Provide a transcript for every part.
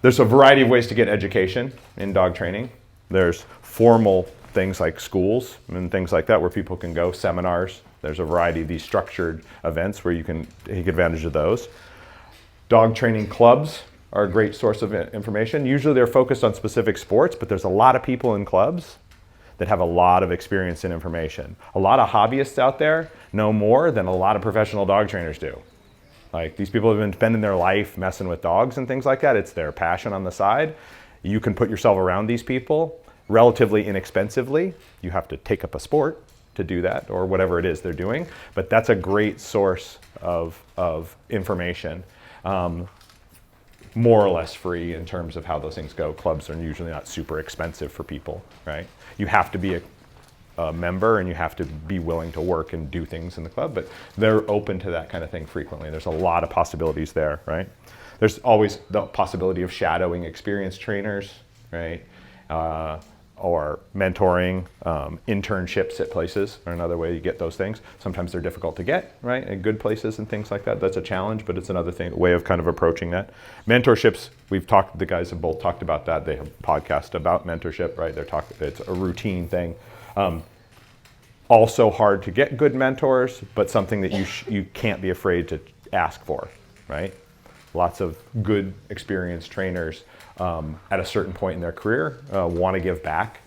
There's a variety of ways to get education in dog training. There's formal things like schools and things like that where people can go, seminars. There's a variety of these structured events where you can take advantage of those. Dog training clubs are a great source of information. Usually they're focused on specific sports, but there's a lot of people in clubs that have a lot of experience and information. A lot of hobbyists out there know more than a lot of professional dog trainers do. Like, these people have been spending their life messing with dogs and things like that. It's their passion on the side. You can put yourself around these people relatively inexpensively. You have to take up a sport to do that, or whatever it is they're doing. But that's a great source of information. More or less free in terms of how those things go. Clubs are usually not super expensive for people, right? You have to be a member and you have to be willing to work and do things in the club, but they're open to that kind of thing frequently. There's a lot of possibilities there, right? There's always the possibility of shadowing experienced trainers, right? Or mentoring, internships at places are another way you get those things. Sometimes they're difficult to get, right, at good places and things like that. That's a challenge, but it's another way of kind of approaching that. Mentorships, the guys have both talked about that. They have a podcast about mentorship, right? It's a routine thing. Also hard to get good mentors, but something that you can't be afraid to ask for, right? Lots of good, experienced trainers at a certain point in their career want to give back.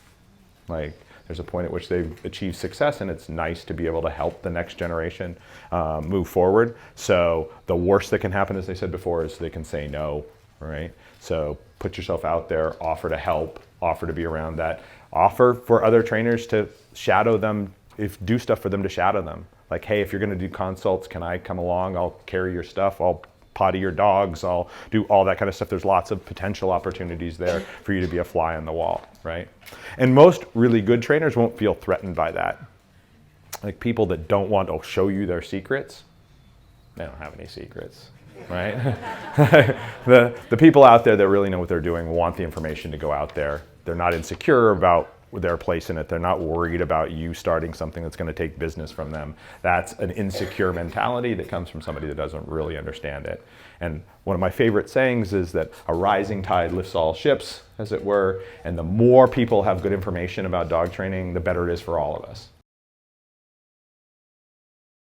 Like, there's a point at which they've achieved success, and it's nice to be able to help the next generation move forward. So the worst that can happen, as they said before, is they can say no, right? So put yourself out there, offer to help, offer to be around that, offer for other trainers to shadow them, do stuff for them to shadow them. Like, hey, if you're going to do consults, can I come along? I'll carry your stuff. I'll potty your dogs. I'll do all that kind of stuff. There's lots of potential opportunities there for you to be a fly on the wall, right? And most really good trainers won't feel threatened by that. Like, people that don't want to show you their secrets, they don't have any secrets, right? The people out there that really know what they're doing want the information to go out there. They're not insecure about their place in it. They're not worried about you starting something that's going to take business from them. That's an insecure mentality that comes from somebody that doesn't really understand it. And one of my favorite sayings is that a rising tide lifts all ships, as it were, and the more people have good information about dog training, the better it is for all of us.